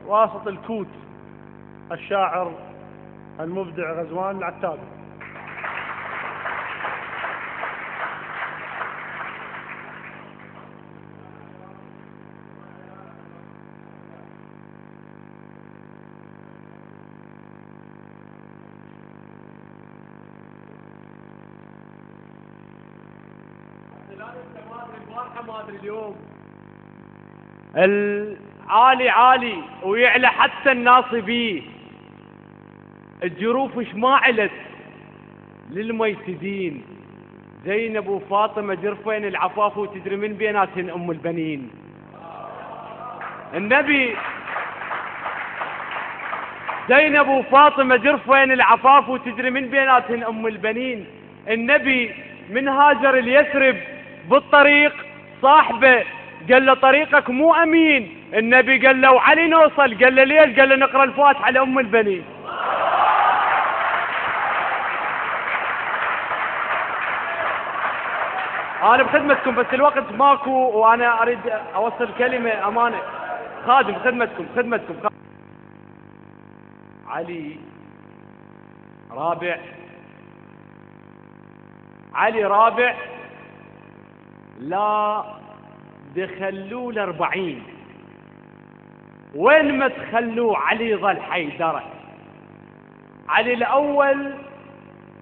واسط الكوت الشاعر المبدع غزوان العتابي. ما ادري اليوم العالي عالي ويعلى حتى الناصبيه، الجروف اش ما علت للميسدين، زينب وفاطمه جرفين العفاف وتدري من بيناتهن ام البنين. النبي زينب وفاطمه جرفين العفاف وتدري من بيناتهن ام البنين. النبي من هاجر اليثرب بالطريق صاحبه قال له طريقك مو امين، النبي قال له وعلي نوصل، قال له ليش؟ قال له نقرا الفاتحه لام البنين. انا بخدمتكم بس الوقت ماكو وانا اريد اوصل كلمه امانه. خادم خدمتكم علي رابع لا دخلوا ل40، وين ما تخلوه علي ظل حيدره. علي الاول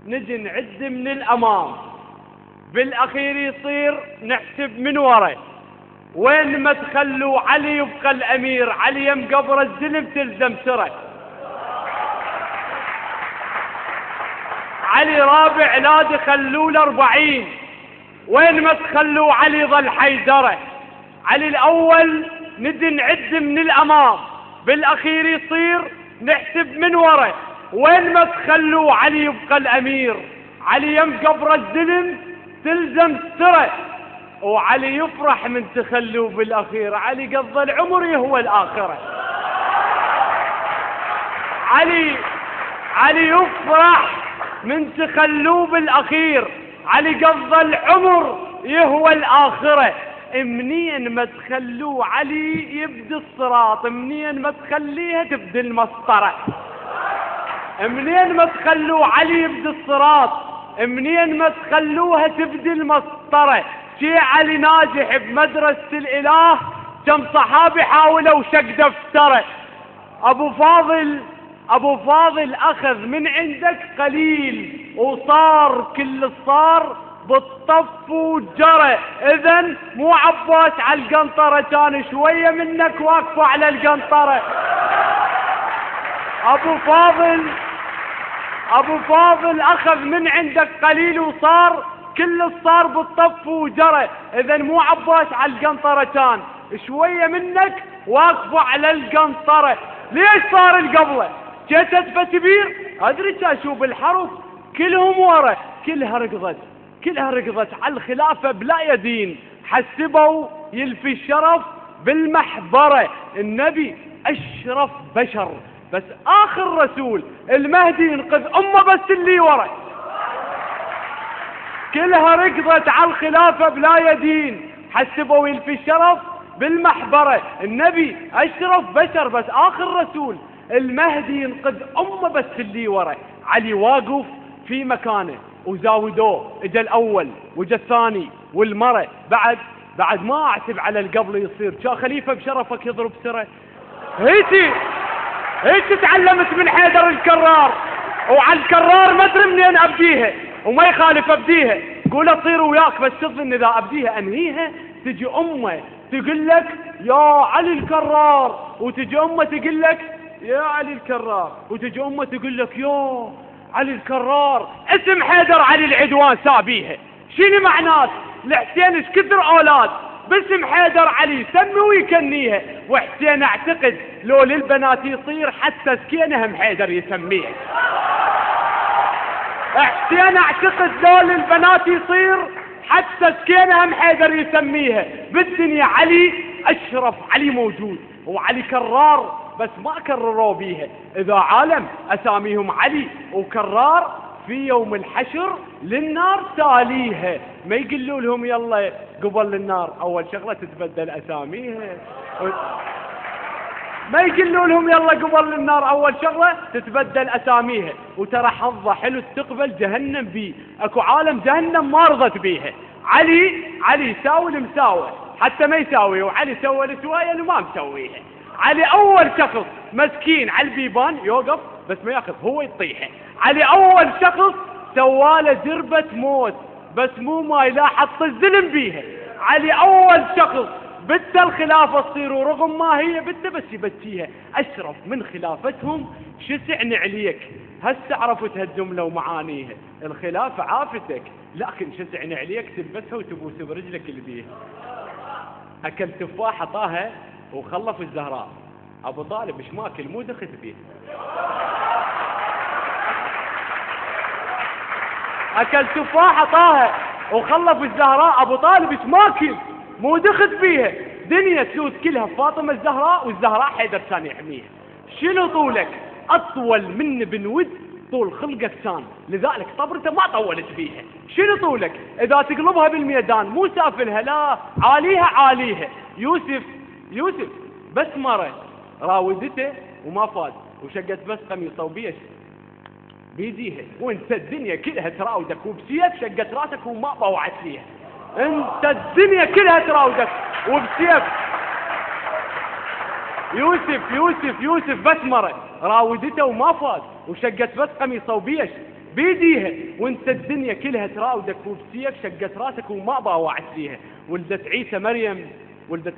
نجي نعد من الامام، بالاخير يصير نحسب من ورا. وين ما تخلوا علي يبقى الامير، علي يم قبر الزلم تلزم سره. علي رابع لا دخلوا ل40، وين ما تخلوا علي ظل حيدره. علي الاول ندي نعد من الامام، بالاخير يصير نحسب من ورا. وين ما تخلوا علي يبقى الامير، علي يم قبر الزلم تلزم سره. وعلي يفرح من تخلوا بالاخير، علي قضى العمر يهوى الاخره. علي يفرح من تخلوا بالاخير، علي قضى العمر يهوى الاخره. منين ما تخلوه علي يبدي الصراط، منين ما تخليها تبدي المسطره. منين ما تخلوه علي يبدي الصراط، منين ما تخلوها تبدي المسطره. شي علي ناجح بمدرسه الاله، كم صحابي حاولوا شق دفتره. ابو فاضل اخذ من عندك قليل، وصار كل صار بالطف وجرى. اذن مو عباس على القنطره، كان شويه منك واقفه على القنطره. ابو فاضل اخذ من عندك قليل، وصار كل صار بالطف وجرى. اذن مو عباس على القنطره، كان شويه منك واقفه على القنطره. ليش صار القبله جتت فتبير؟ ادري اشوف الحرب كلهم ورا، كلها ركضت على الخلافه بلا يدين. حسبوا يلفي الشرف بالمحبره. النبي اشرف بشر، بس اخر رسول. المهدي ينقذ امه بس اللي ورا. كلها ركضت على الخلافه بلا يدين، حسبوا يلفي الشرف بالمحبره. النبي اشرف بشر، بس اخر رسول. المهدي ينقذ امه بس اللي ورا. علي واقف في مكانه وزاودوه، اجا الاول واجا الثاني والمره. بعد ما اعتب على القبل يصير كا خليفه بشرفك يضرب سره. هيك تعلمت من حيدر الكرار، وعلى الكرار ما ادري منين ابديها، وما يخالف ابديها. قول اطير وياك، بس تظن اذا ابديها انهيها تجي امه تقول لك يا علي الكرار، وتجي امه تقول لك يا علي الكرار، وتجي امه تقول لك يا علي الكرار. اسم حيدر علي العدوان سابيها. شنو معنات؟ الحسين ايش كثر اولاد باسم حيدر علي سمي ويكنيها. وحسين اعتقد لو للبنات يصير حتى سكينه هم حيدر يسميها. حسين اعتقد لو للبنات يصير حتى سكينه هم حيدر يسميها. بالدنيا علي اشرف، علي موجود، وعلي كرار بس ما كرروا بيها. اذا عالم اساميهم علي وكرار، في يوم الحشر للنار تاليها. ما يقولوا لهم يلا قبل النار، اول شغله تتبدل اساميها. ما يقولوا لهم يلا قبل النار اول شغله تتبدل اساميها. وترى حظه حلو تقبل جهنم بيه، اكو عالم جهنم ما رضت بيها. علي يساوي المساوي حتى ما يساوي، وعلي سوى السوايه اللي ما مسويها. علي اول شخص مسكين على البيبان يوقف بس ما ياخذ، هو يطيحه. علي اول شخص سواله زربة موت بس مو ماي لا حط الزلم بيها. علي اول شخص بت الخلافة تصير ورغم ما هي بت بس يبتيها. اشرف من خلافتهم شسعن عليك، هسه عرفت هالجملة ومعانيها. الخلافة عافتك لكن شسعن عليك تلبسها وتبوس برجلك اللي بيها. اكل تفاحة طاها وخلف الزهراء، ابو طالب مش ماكل مو دخت بيه. اكل تفاحة طاها وخلف الزهراء، ابو طالب مش ماكل مو دخت بيها. دنيا تلوث كلها فاطمة الزهراء، والزهراء حيدر كان يحميها. شنو طولك؟ اطول من بن ود طول خلقك كان، لذلك طبرته ما طولت بيها. شنو طولك؟ اذا تقلبها بالميدان مو سافلها، لا عاليها. يوسف بس مرة راودته وما فاز، وشقت بس قميصه وبيش بيديها، وانت الدنيا كلها تراودك وبسيف شقت راسك وما طوعت فيها. انت الدنيا كلها تراودك وبسيف. يوسف بس مرة راودته وما فاز، وشقت بس قميصه وبيش بيديها، وانت الدنيا كلها تراودك وبسيف شقت راسك وما باوعت فيها. ولدت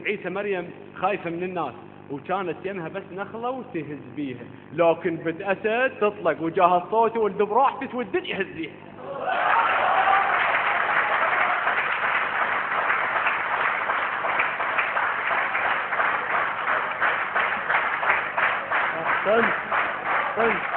عيسى مريم خايفة من الناس، وكانت يمها بس نخلة وتهز بيها، لكن بنت أسد تطلق وجاها الصوت ولد براحتك والدنيا يهزيها. أحسنت.